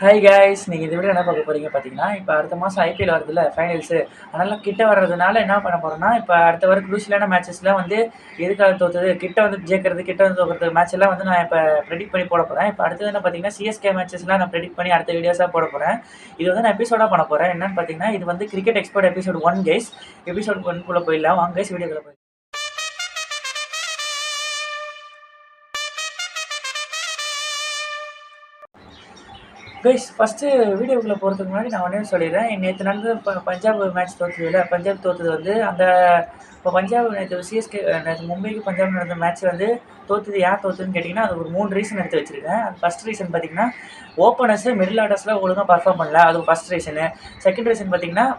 Hi guys, நீங்கள் இந்த video என்ன பார்க்க போகிறீங்க பார்த்தீங்கன்னா, இப்போ அடுத்த மாதம் ஐபிஎல் வருதுல்ல ஃபைனல்ஸு. அதனால் கிட்ட வர்றதுனால என்ன பண்ண போகிறோம்னா, இப்போ அடுத்த வர குரூஷியலான மேட்சஸ்லாம் வந்து எதுக்காக தோற்றுது, கிட்ட வந்து ஜெயிக்கிறது, கிட்ட வந்து தோற்கிறது மேட்ச் எல்லாம் வந்து நான் இப்போ ப்ரெடிக்ட் பண்ணி போட போகிறேன். இப்போ அடுத்தது என்ன பார்த்தீங்கன்னா, சிஎஸ்கே மேட்சஸ்லாம் நான் ப்ரெடிக்ட் பண்ணி அடுத்த வீடியோஸாக போட போகிறேன். இது வந்து நான் எபிசோடாக பண்ண போகிறேன். என்னன்னு பார்த்தீங்கன்னா, இது வந்து cricket expert episode 1 guys. Episode 1 போயிடலாம் வாங்க கைஸ், வீடியோக்குள்ள போய். கைஸ், ஃபஸ்ட்டு வீடியோக்குள்ளே போகிறதுக்கு முன்னாடி நான் ஒன்றே சொல்லிடுறேன். நேற்று நடந்த பஞ்சாப் மேட்ச் தோற்றுதுல, பஞ்சாப் தோற்றது வந்து அந்த இப்போ பஞ்சாப் நேற்று சிஎஸ்கே நேற்று மும்பைக்கு பஞ்சாப் நடந்த மேட்ச் வந்து தோற்றுது. ஏன் தோற்றுதுன்னு கேட்டிங்கன்னா, அது ஒரு 3 ரீசன் எடுத்து வச்சுருக்கேன். ஃபஸ்ட் ரீசன் பார்த்தீங்கன்னா, ஓப்பனர்ஸு மிடில் ஆர்டர்ஸில் ஒழுங்காக பர்ஃபார்ம் பண்ணல, அது ஃபஸ்ட் ரீசனு. செகண்ட் ரீசன் பார்த்தீங்கன்னா,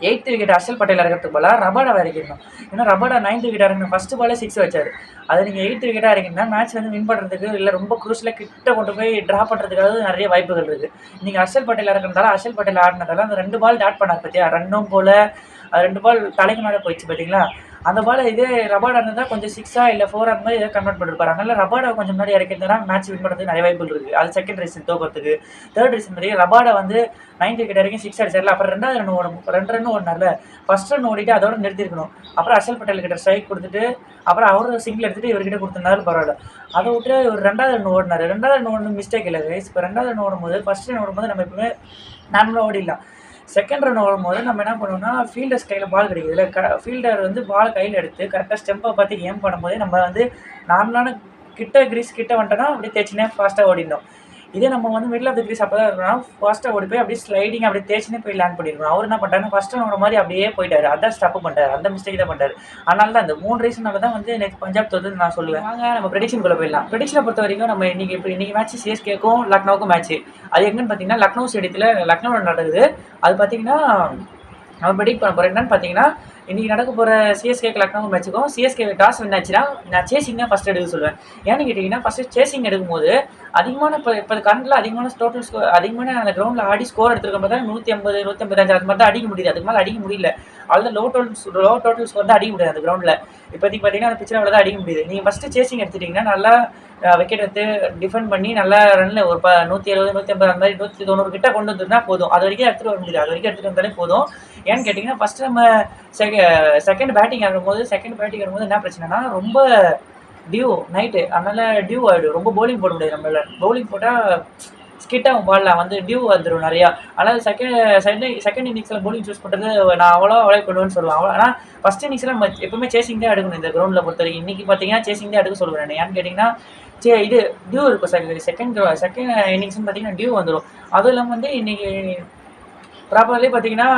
8th விக்கெட் ஹர்ஷல் பட்டேல் இறக்கிறதுக்கு போல ரபாடா இறக்கிடணும். ஏன்னா ரபாடா 9th விக்கெட் இறங்கின ஃபஸ்ட்டு பாலே 6 வச்சார். அது நீங்கள் 8th விக்கெட்டாக இறங்கினா மேட்ச் வந்து வின் பண்ணுறதுக்கு இல்லை ரொம்ப குரூஷியலாக கிட்ட கொண்டு போய் ட்ரா பண்ணுறதுக்காக நிறைய வாய்ப்புகள் இருக்குது. நீங்கள் ஹர்ஷல் பட்டேல் இறக்குறதால ஹர்ஷல் பட்டேல் ஆடினதால அந்த 2 பால் டாட் பண்ணார் பார்த்தியா, ரன்னும் போல் அது 2 பால் தலைக்கு மேலே போயிடுச்சு பார்த்தீங்களா. அந்த பால் இதே ரபாடா இருந்தால் கொஞ்சம் 6 இல்லை 4 அந்த மாதிரி எதாவது கன்வெர்ட் பண்ணிருப்பாரு. அதனால ரபாடா கொஞ்சம் முன்னாடி இறக்கிருந்தா மேட்ச் வின் பண்ணுறதுக்கு நிறைய வாய்ப்புகள் இருக்குது. அது செகண்ட் ரீசன் தோக்கிறதுக்கு. தேர்ட் ரீசன் பார்த்தீங்கன்னா, ரபாடா வந்து 9th விக்கெட் வரைக்கும் 6 அடிச்சார்ல, அப்புறம் 2வது ரன் ஓடும், 2 ரன் ஓடினார்ல. ஃபஸ்ட் ரன் ஓடிட்டு அதோட நிறுத்திருக்கணும். அப்புறம் ஹர்ஷல் பட்டேல் கிட்ட ஸ்ட்ரைக் கொடுத்துட்டு அப்புறம் அவர் சிங்கிள் எடுத்துட்டு இவர்கிட்ட கொடுத்துருந்தாலும் பரவாயில்ல. அதை விட்டு ஒரு 2வது ரன் ஓடினார். 2வது ரன் ஓடணும் மிஸ்டேக் இல்லை கைஸ். இப்போ 2வது ரன் ஓடும்போது ஃபஸ்ட் ரன் ஓடும்போது நம்ம எப்பவுமே நார்மலாக ஓடிடலாம். செகண்ட் ரன் ஓடும்போது நம்ம என்ன பண்ணுவோம்னா, ஃபீல்டர்ஸ் கையில் பால் கிடைக்குது இல்லை, ஃபீல்டர் வந்து பால் கையில் எடுத்து கரெக்டாக ஸ்டெம்பை பார்த்து ஏம் பண்ணும்போது நம்ம வந்து நார்மலான கிட்ட கிரீஸ் கிட்ட வந்துட்டோன்னா அப்படியே தேய்ச்சினே ஃபாஸ்ட்டாக ஓடிடணும். இதே நம்ம வந்து மிடில் ஆஃப் த கிரீஸ் அப்போ தான் இருக்கணும், ஃபாஸ்ட்டாக ஓடி போய் அப்படியே ஸ்லைடிங் அப்படியே தேய்ச்சினே போய் லேண்ட் பண்ணிருக்கணும். அவர் என்ன பண்ணிட்டாருன்னா ஃபஸ்ட் ரன் மாதிரி அப்படியே போயிட்டார். அதான் ஸ்டப் பண்ணிட்டார், அந்த மிஸ்டேக் தான் பண்ணிட்டார். அதனால தான் இந்த 3 ரீசனால தான் வந்து நேற்று பஞ்சாப் தோற்றது நான் சொல்லுவேன். வாங்க நம்ம ப்ரெடிக்ஷனுக்குள்ளே போயிடலாம். ப்ரெடிக்ஷனை பொறுத்த வரைக்கும் நம்ம இன்றைக்கி மேட்ச் சிஎஸ்கேக்கும் லக்னோவுக்கும் மேட்ச். அது எங்கன்னு பார்த்தீங்கன்னா லக்னோ ஸ்டேடியத்தில் லக்னோவில் நடக்குது. அது பார்த்தீங்கன்னா நம்ம ப்ரெடிக்ட் பண்ண போகிறோம். என்னன்னு பார்த்தீங்கன்னா, இன்றைக்கி நடக்க போகிற சிஎஸ்கேக்கு லக்னோ மேட்சுக்கும் சிஎஸ்கே டாஸ் வின் ஆச்சுன்னா நான் சேசிங் தான் ஃபஸ்ட் எடுக்க சொல்லுவேன். ஏன்னு கேட்டிங்கன்னா, ஃபஸ்ட்டு சேசிங் எடுக்கும்போது அதிகமான இப்போ கரண்டில் அதிகமான டோட்டல் ஸ்கோர் அதிகமான அந்த கிரௌண்டில் ஆடி ஸ்கோர் எடுத்துருக்க பார்த்தா 150 155 அது மாதிரி தான் அடிக்க முடியுது. அதுக்கு மேலே அடிக்க முடியல. அதில் லோ டோட்டல் ஸ்கோர் தான் அடிக்க முடியாது அந்த கிரௌண்டில். இப்போதைக்கு பார்த்தீங்கன்னா அந்த பிச்சர் தான் அடிக்க முடியுது. நீங்கள் ஃபஸ்ட்டு சேசிங் எடுத்துட்டிங்கன்னா நல்லா விக்கெட் எடுத்து டிஃபெண்ட் பண்ணி நல்லா ரன்னில் ஒரு 170 150 அந்த மாதிரி 190 கிட்ட கொண்டு வந்துருந்தா போதும். அது வரைக்கும் எடுத்துகிட்டு வர முடியுது. அது வரைக்கும் எடுத்துகிட்டு வந்தாலே போதும். ஏன்னு கேட்டிங்கன்னா, ஃபஸ்ட்டு நம்ம செகண்ட் பேட்டிங் ஆடும்போது என்ன பிரச்சனைனா, ரொம்ப டியூ நைட்டு, அதனால் டியூ ஆகிடும். ரொம்ப பவுலிங் போட முடியாது நம்மளால. பவுலிங் போட்டால் ஸ்கிட்டாகும், பாலில் வந்து டியூ வந்துடும் நிறையா. அதனால் செகண்ட் இன்னிங்ஸில் பவுலிங் சூஸ் பண்ணுறது நான் அவாய்ட் பண்ணுவேன்னு சொல்லுவேன். ஆனால் ஃபஸ்ட் இன்னிங்ஸில் நம்ம எப்பவுமே சேசிங் தான் எடுக்கணும் இந்த கிரௌண்டில் பொறுத்த வரைக்கும். இன்றைக்கி பார்த்தீங்கன்னா சேசிங் தான் எடுக்க சொல்லுவேன் நான். ஏன்னு கேட்டிங்கன்னா, இது டியூ இருக்கும். செகண்ட் இன்னிங்ஸ்னு பார்த்தீங்கன்னா டியூ வந்துடும். அதுவும் இல்லாமல் வந்து இன்றைக்கி ப்ராப்பர்லி பார்த்தீங்கன்னா,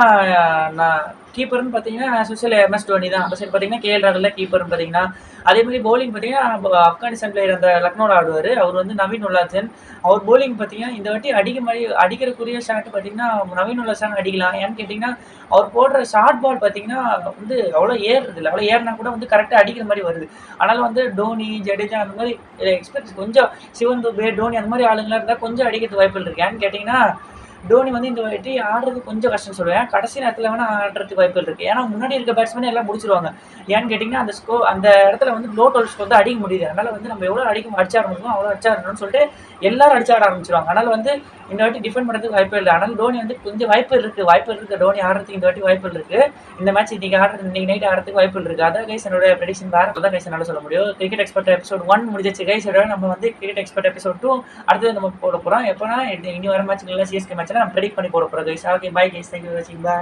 நான் கீப்பர்னு பார்த்தீங்கன்னா சுஷல் எம்எஸ் தோனி தான். அந்த சைடு பார்த்தீங்கன்னா கேஎல் ராகுல் கீப்பர்னு பார்த்தீங்கன்னா. அதேமாதிரி பவுலிங் பார்த்தீங்கன்னா ஆப்கானிஸ்தான் பிளேயர் அந்த லக்னோவில் ஆடுவார், அவர் வந்து நவீன் உல்லாசன். அவர் பவுலிங் பார்த்தீங்கன்னா இந்த வாட்டி அடிக்கிறக்குரிய ஷாட் பார்த்தீங்கன்னா நவீன் உல்லாசன் அடிக்கலாம். ஏன்னு கேட்டிங்கன்னா, அவர் போடுற ஷார்ட் பால் பார்த்தீங்கன்னா வந்து அவ்வளோ ஏறுறது இல்லை. அவ்வளோ ஏறினா கூட வந்து கரெக்டாக அடிக்கிற மாதிரி வருது. அதனால் வந்து டோனி, ஜடேஜா அந்த மாதிரி எக்ஸ்பெக்ட் கொஞ்சம் சிவன் துபே, டோனி அந்த மாதிரி ஆளுங்களாக இருந்தால் கொஞ்சம் அடிக்கிறதுக்கு வாய்ப்புகள் இருக்குது. ஏன்னு கேட்டிங்கன்னா, டோனி வந்து இந்த வாட்டி ஆடுறது கொஞ்சம் கஷ்டம் சொல்லுவேன். கடைசி நேரத்தில் வேணால் ஆடுறதுக்கு வாய்ப்புகள் இருக்குது. ஏன்னா முன்னாடி இருக்க பேட்ஸ்மேனே எல்லாம் முடிச்சிருவாங்க. ஏன்னு கேட்டிங்கன்னா, அந்த இடத்துல வந்து லோ டோட்டல் ஸ்கோர் தான் அடிக்க முடியுது. அதனால் வந்து நம்ம எவ்வளோ அடிச்சா ஆரம்பிக்கும் அவ்வளோ அடிச்சாடணும்னு சொல்லிட்டு எல்லாரும் அடிச்ச ஆட ஆரம்பிச்சிருவாங்க. அதனால் வந்து இந்த வாட்டி டிஃபெண்ட் பண்ணுறதுக்கு வாய்ப்பு இல்லை. ஆனால் டோனி வந்து கொஞ்சம் வாய்ப்பு இருக்குது. டோனி ஆடுறதுக்கு இந்த வாட்டி வாய்ப்பு இருக்குது. இந்த மேட்ச் இன்னைக்கு நைட் ஆடுறதுக்கு வாய்ப்பு இருக்குது. அதான் கைஸ் என்னோட ப்ரெடிக்ஷன். வேறு தான் கைஸ் என்னால் சொல்ல முடியும். கிரிக்கெட் எக்ஸ்பர்ட் எபிசோட் 1 முடிஞ்சிச்சு கைஸ். நம்ம வந்து கிரிக்கெட் எக்ஸ்பர்ட் எபிசோட் 2 அடுத்தது நம்ம போட போகிறோம். எப்போனா இனி வர மேட்ச்லாம் சிஎஸ்கே மேட்ச்லாம் நம்ம ப்ரெடிக்ட் பண்ணி போட போகிறோம் guys. Okay, bye guys, thank you for வாட்சிங், பை.